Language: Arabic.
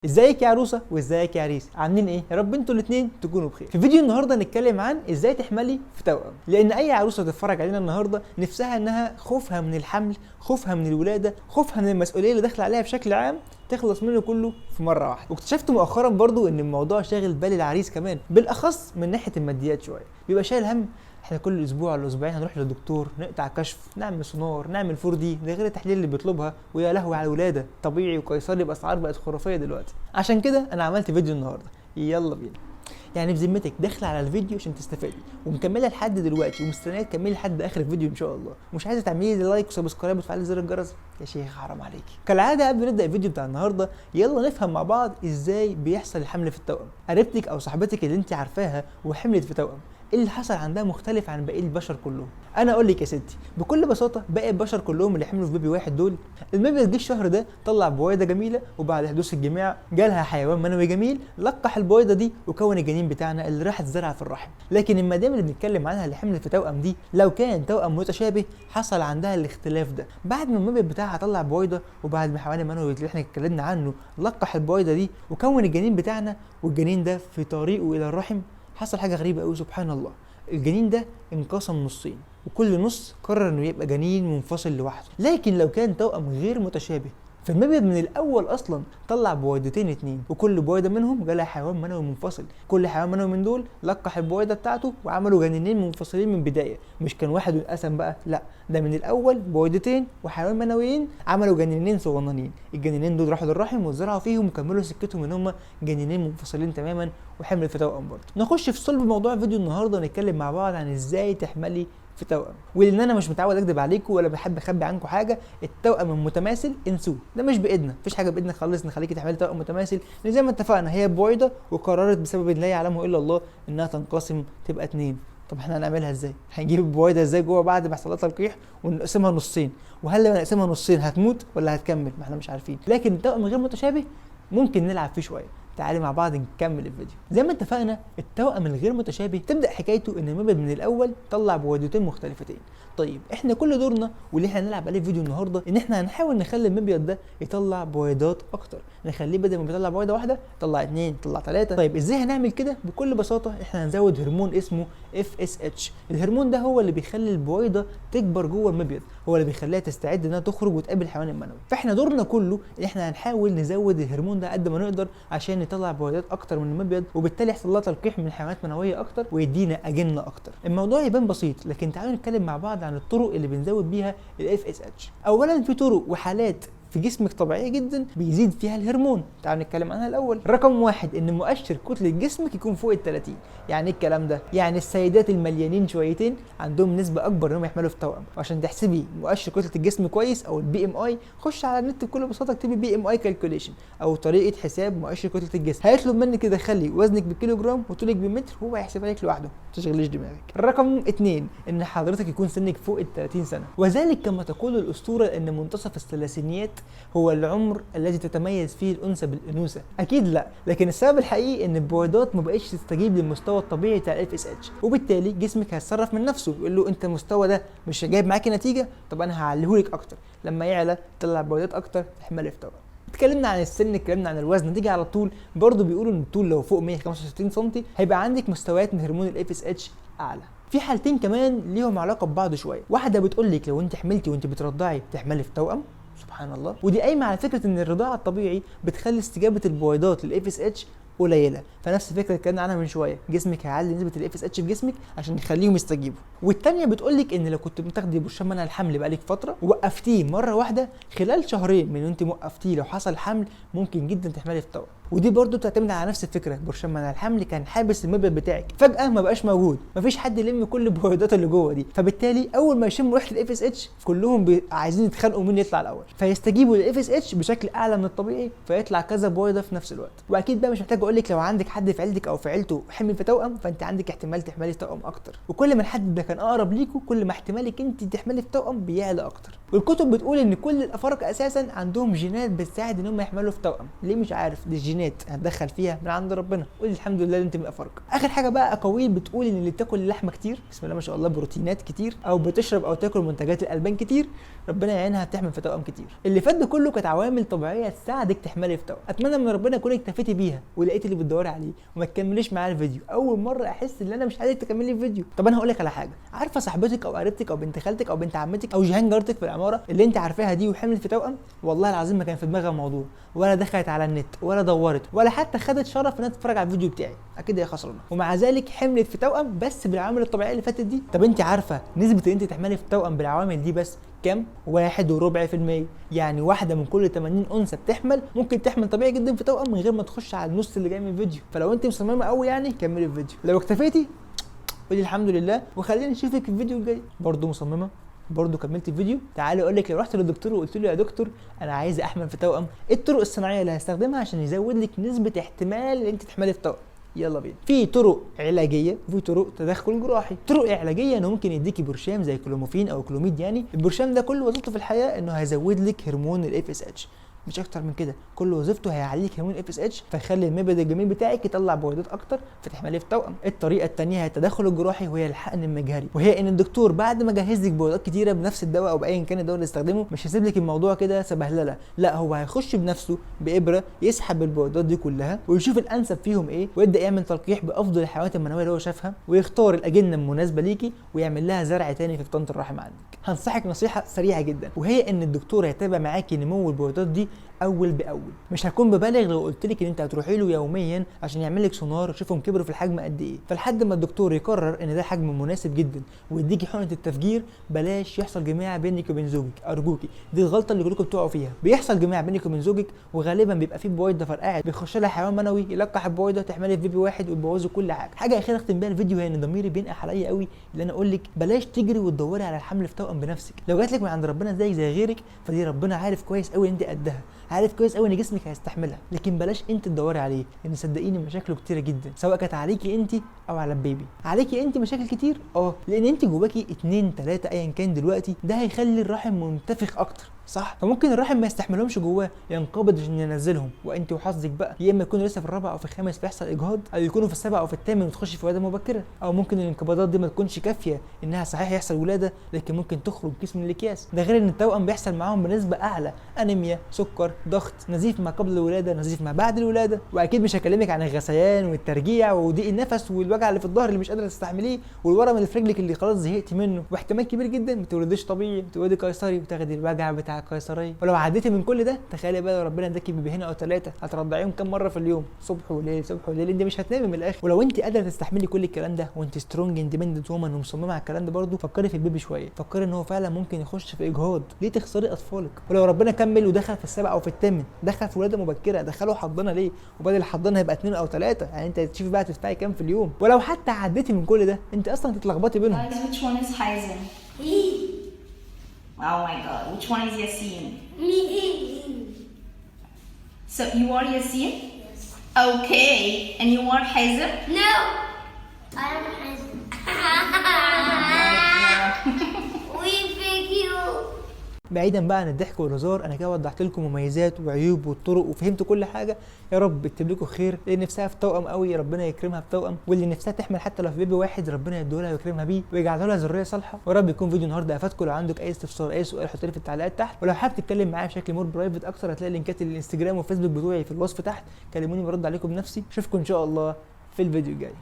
ازيك يا عروسه وازيك يا عريس، عاملين ايه؟ يا رب انتوا الاثنين تكونوا بخير. في فيديو النهارده هنتكلم عن ازاي تحملي في توأم، لان اي عروسه تتفرج علينا النهارده نفسها انها خوفها من الحمل، خوفها من الولاده، خوفها من المسؤوليه اللي داخله عليها بشكل عام تخلص منه كله في مره واحده. واكتشفت مؤخرا برضو ان الموضوع شاغل بال العريس كمان، بالاخص من ناحيه الماديات شويه، بيبقى شايل هم احنا كل اسبوع ولا اسبوعين هنروح للدكتور، نقطع كشف، نعمل سونار، نعمل 4D، ده غير التحليل اللي بيطلبها، ويا لهوي على الولاده طبيعي وقيصري باسعار بقت خرافيه دلوقتي. عشان كده انا عملت فيديو النهارده، يلا بينا. يعني بذمتك داخله على الفيديو عشان تستفادي ومكمله لحد دلوقتي ومستنيه تكملي لحد اخر الفيديو ان شاء الله، ومش عايزه تعملي لي لايك وسبسكرايب وتفعلي زر الجرس، يا شيخ حرام عليكي. كالعاده قبل ما نبدا الفيديو بتاع النهارده يلا نفهم مع بعض ازاي بيحصل الحمل في التوأم. قريبتك او صاحبتك اللي انت عارفاها وحملت في توأم، ايه اللي حصل عندها مختلف عن باقي البشر كلهم؟ انا اقول لك يا ستي بكل بساطه، باقي البشر كلهم اللي حملوا في بيبي واحد دول، المبيض جه الشهر ده طلع بويضه جميله، وبعد حدوث الجماع جالها حيوان منوي جميل لقح البويضه دي وكون الجنين بتاعنا اللي راح اتزرع في الرحم. لكن المدام اللي بنتكلم عنها اللي حملت في توأم دي، لو كان توأم متشابه حصل عندها الاختلاف ده. بعد ما المبيض بتاعها طلع بويضه، وبعد ما الحيوان المنوي اللي احنا اتكلمنا عنه لقح البويضه دي وكون الجنين بتاعنا، والجنين ده في طريقه الى الرحم حصل حاجه غريبه قوي سبحان الله. الجنين ده انقسم نصين، وكل نص قرر انه يبقى جنين منفصل لوحده. لكن لو كان توأم غير متشابه، فالمبيض من الاول اصلا طلع بويضتين اتنين، وكل بويضه منهم جالها حيوان منوي منفصل. كل حيوان منوي من دول لقح البويضه بتاعته وعملوا جنينين منفصلين من البدايه، مش كان واحد وانقسم بقى، لا ده من الاول بويضتين وحيوان منويين عملوا جنينين صغننين. الجنينين دول راحوا للرحم وزرعوا فيهم وكملوا سكتهم ان هم جنينين منفصلين تماما، وحمل في توأم برضه. نخش في صلب موضوع فيديو النهارده، نتكلم مع بعض عن ازاي تحملي في توأم. ولان انا مش متعود اكذب عليكم ولا بحب اخبي عنكم حاجه، التوأم المتماثل انسوه، ده مش بايدنا، مفيش حاجه بايدنا خالص نخليكي تحملي توأم متماثل، لان زي ما اتفقنا هي بويضه وقررت بسبب لا يعلمه الا الله انها تنقسم تبقى اتنين. طب احنا هنعملها ازاي؟ هنجيب البويضه ازاي جوه بعد ما يحصل لها تلقيح ونقسمها نصين؟ وهل لما نقسمها نصين هتموت ولا هتكمل؟ ما احنا مش عارفين. لكن التوأم غير متشابه ممكن نلعب فيه شويه. تعالي مع بعض نكمل الفيديو. زي ما اتفقنا التوأم الغير متشابه تبدا حكايته ان المبيض من الاول طلع بويضتين مختلفتين. طيب احنا كل دورنا واللي احنا هنلعب عليه فيديو النهارده ان احنا هنحاول نخلي المبيض ده يطلع بويضات اكتر، نخليه بدل ما بيطلع بويضه واحده يطلع اتنين، يطلع ثلاثه. طيب ازاي هنعمل كده؟ بكل بساطه احنا هنزود هرمون اسمه FSH. الهرمون ده هو اللي بيخلي البويضه تكبر جوه المبيض، هو اللي بيخليها تستعد انها تخرج وتقابل الحيوان المنوي. فاحنا دورنا كله ان احنا هنحاول نزود الهرمون ده قد ما نقدر عشان يطلع بويضات اكتر من المبيض، وبالتالي يحصل لها تلقيح من حيوانات منويه اكتر ويدينا اجنه اكتر. الموضوع يبان بسيط، لكن تعالوا نتكلم مع بعض عن الطرق اللي بنزود بيها FSH. اولا في طرق وحالات في جسمك طبيعيه جدا بيزيد فيها الهرمون، تعالوا نتكلم عنها الاول. رقم واحد ان مؤشر كتله جسمك يكون فوق ال 30. يعني ايه الكلام ده؟ يعني السيدات المليانين شويتين عندهم نسبه اكبر انهم يحملوا في توأم. وعشان تحسبي مؤشر كتله الجسم كويس او BMI، خش على النت بكل بساطه اكتبي BMI كالكوليشن او طريقه حساب مؤشر كتله الجسم، هيطلب منك تدخلي وزنك بالكيلو جرام وطولك بالمتر، هو هيحسبها لك لوحده، ما تشغليش دماغك. رقم 2 ان حضرتك يكون سنك فوق ال 30 سنه، وذلك كما تقول الاسطوره ان منتصف الثلاثينيات هو العمر الذي تتميز فيه الانثى بالانوثه. اكيد لا، لكن السبب الحقيقي ان البويضات ما بقتش تستجيب للمستوى الطبيعي بتاع FSH، وبالتالي جسمك هيتصرف من نفسه يقول له انت المستوى ده مش جايب معاكي نتيجه، طب انا هعليهولك اكتر، لما يعلى تطلع بويضات اكتر تحملي في توأم. اتكلمنا عن السن، اتكلمنا عن الوزن، تيجي على الطول برضه بيقولوا ان الطول لو فوق 165 سم هيبقى عندك مستويات من هرمون FSH اعلى. في حالتين كمان ليهم علاقه ببعض شويه، واحده بتقول لك لو انت حملتي وانت بترضعي تحملي في توأم، سبحان الله، ودي قايمه على فكره ان الرضاعه الطبيعي بتخلي استجابه البويضات للFSH قليله، فنفس الفكره اللي اتكلمنا عنها من شويه، جسمك هيعلي نسبه الFSH في جسمك عشان يخليهم يستجيبوا. والثانيه بتقول لك ان لو كنت بتاخدي برشام منع الحمل بقالك فتره ووقفتيه مره واحده، خلال شهرين من انت موقفتيه لو حصل حمل ممكن جدا تحملي في توأم. ودي برضو بتعتمد على نفس الفكره، برشام منع الحمل كان حابس المبيض بتاعك، فجاه ما بقاش موجود، مفيش حد يلم كل البويضات اللي جوه دي، فبالتالي اول ما يشموا ريحه FSH كلهم عايزين يتخانقوا مين يطلع الاول، فيستجيبوا FSH بشكل اعلى من الطبيعي، فيطلع كذا بويضه في نفس الوقت. واكيد بقى مش محتاج اقول لك لو عندك حد في عيلتك او في عيلته حمل في توأم، فانت عندك احتمال تحملي في توأم اكتر، وكل ما الحد ده كان اقرب ليكوا كل ما احتمالك انت تحملي في توأم بيعلى اكتر. والكتب بتقول ان كل الافارقه اساسا عندهم جينات بتساعد ان هم يحملوا في توأم. ليه مش عارف، دي الجينات هتدخل فيها من عند ربنا. قول الحمد لله انت من الافارقه. اخر حاجه بقى، اقاويل بتقول ان اللي بتاكل لحمه كتير، بسم الله ما شاء الله، بروتينات كتير، او بتشرب او تاكل منتجات الالبان كتير، ربنا يعينها تحمل في توأم كتير. اللي فات ده كله كانت عوامل طبيعيه تساعدك تحملي في توأم. اتمنى من ربنا اكون اكتفيتي بيها ولقيت اللي بتدوري عليه وما تكمليش معايا الفيديو. اول مره احس ان انا مش عايزك تكملي الفيديو. طب انا هقول لك على حاجه، عارفه صاحبتك او قريبتك او بنت خالتك او بنت عمتك او جيهان جارتك في العماره اللي انت عارفاها دي وحملت في توأم؟ والله العظيم ما كان في دماغها الموضوع، ولا دخلت على النت ولا دورت ولا حتى خدت شرف انها تتفرج على الفيديو بتاعي. اكيد هي خسرانه، ومع ذلك حملت في توأم بس بالعوامل الطبيعيه اللي فاتت دي. طب انت عارفه نسبه ان انت تحملي في توأم بالعوامل دي بس كام؟ 1.4%. يعني واحده من كل 80 انثى بتحمل ممكن تحمل طبيعي جدا في توأم من غير ما تخش على النص اللي جاي من الفيديو. فلو انت مصممه قوي يعني كملي الفيديو، لو اكتفيتي قولي الحمد لله وخلينا نشوفك في الفيديو الجاي. برضه مصممه، برضه كملت الفيديو، تعالي اقول لك لو رحت للدكتور وقلت له يا دكتور انا عايزه احمل في توأم، ايه الطرق الصناعيه اللي هستخدمها عشان يزود لك نسبه احتمال ان انت تحملي في توأم؟ يلا بينا. في طرق علاجيه وفي طرق تدخل جراحي. طرق علاجيه انه ممكن يديكي برشام زي كلوموفين او كلوميد. يعني البرشام ده كل وظيفته في الحياه انه هيزود لك هرمون الاف اس اتش، مش اكتر من كده. كل وظيفته هيعليك هرمون اف اس اتش فيخلي المبيض الجميل بتاعك يطلع بويضات اكتر فتحملي في توأم. الطريقه الثانيه هي التدخل الجراحي وهي الحقن المجهري، وهي ان الدكتور بعد ما جهز لك بويضات كتيره بنفس الدواء او بايا كان الدواء اللي استخدمه مش هيسيب لك الموضوع كده سبهلله، لا هو هيخش بنفسه بابره يسحب البويضات دي كلها ويشوف الانسب فيهم ايه ويبدا يعمل تلقيح بافضل الحيوانات المنويه اللي هو شافها ويختار الاجنه المناسبه ليكي ويعمل لها زرع تاني في بطانه الرحم عندك. هنصحك نصيحه سريعه جدا، وهي ان الدكتور هيتابع معاكي نمو البويضات دي اول باول. مش هكون ببالغ لو قلت لك ان انت هتروحي له يوميا عشان يعمل لك سونار يشوفهم كبروا في الحجم قد ايه. فلحد ما الدكتور يقرر ان ده حجم مناسب جدا ويديكي حقنه التفجير، بلاش يحصل جماع بينك وبين زوجك ارجوكي. دي الغلطه اللي كلكم بتقعوا فيها. بيحصل جماع بينك وبين زوجك وغالبا بيبقى فيه بويضه فرقعت، بيخش لها حيوان منوي يلقح البويضه تحملي في بيبي واحد وتبوظوا كل حاجه. حاجه اخيره اختم بيها الفيديو هي ان ضميري بينقح عليا قوي اللي انا اقول لك بلاش تجري وتدوري على الحمل في توأم بنفسك. لو جات لك من عند ربنا زيك زي غيرك فدي ربنا عارف كويس قوي انت قدها، عارف كويس قوي ان جسمك هيستحملها، لكن بلاش انت تدوري عليه لان صدقيني مشاكله كتيره جدا، سواء كانت عليكي انت او على البيبي. عليكي انت مشاكل كتير لان انت جواكي 2 3 ايا كان دلوقتي، ده هيخلي الرحم منتفخ اكتر صح؟ فممكن الرحم ما يستحملهمش جواه ينقبض عشان ينزلهم، وانت وحظك بقى يا اما يكونوا لسه في الرابع او في الخامس فيحصل اجهاض، او يكونوا في السابع او في الثامن وتخش في ولاده مبكره، او ممكن الانقباضات دي ما تكونش كافيه انها صحيح يحصل ولاده لكن ممكن تخرج جسم من الاكياس. ده غير ان التوأم بيحصل معاهم بنسبه اعلى انيميا، سكر، ضغط، نزيف ما قبل الولاده، نزيف ما بعد الولاده. واكيد مش هكلمك عن الغثيان والترجيع وضيق النفس والوجع اللي في الظهر اللي مش قادره تستحمليه والورم اللي في رجلك اللي خلاص زهقتي منه، واحتمال كبير جدا ما تولديش طبيعي، تولدي قيصري وتاخدي الوجع بتاع القيصريه. ولو عديتي من كل ده تخيلي بقى لو ربنا اداكي بيبيهين او 3 هترضعيهم كام مره في اليوم؟ صبح وليل صبح وليل، انت مش هتنامي من الاخر. ولو انت قادره تستحملي كل الكلام ده وانت سترونج اندبندنت وومن ومصممه على الكلام ده برضه، فكري في البيبي شويه، فكري ان هو فعلا ممكن يخش في اجهاض، ليه تخسري اطفالك؟ ولو ربنا كمل ودخل في السابع او في الثامن، دخل في ولاده مبكره، دخله حضانه ليه؟ وبدل الحضانه هيبقى 2 أو 3، يعني انت تشوفي بقى تدفعي كام في اليوم. ولو حتى عديتي من كل ده انت اصلا تتلخبطي بينهم. Guys, which one is Hyzen? Oh my god, which one is Yasin? Me. So you are Yasin? Yes. Okay, and you are Hyzen? No. I am Hazel. We pick you. بعيدا بقى عن الضحك والهزار، انا كده وضحت لكم مميزات وعيوب والطرق وفهمت كل حاجه. يا رب يكتب لكم خير. اللي نفسها في توأم قوي ربنا يكرمها بتوأم، واللي نفسها تحمل حتى لو في بيبي واحد ربنا يديهولها ويكرمها بيه ويجعل لها ذريه صالحه. ويا رب يكون فيديو النهارده افادكم. لو عندك اي استفسار اي سؤال حط لي في التعليقات تحت، ولو حابب تتكلم معايا بشكل مور برايفت اكتر هتلاقي لينكات الانستجرام والفيسبوك بتوعي في الوصف تحت، كلموني برد عليكم بنفسي. اشوفكم ان شاء الله في الفيديو الجاي.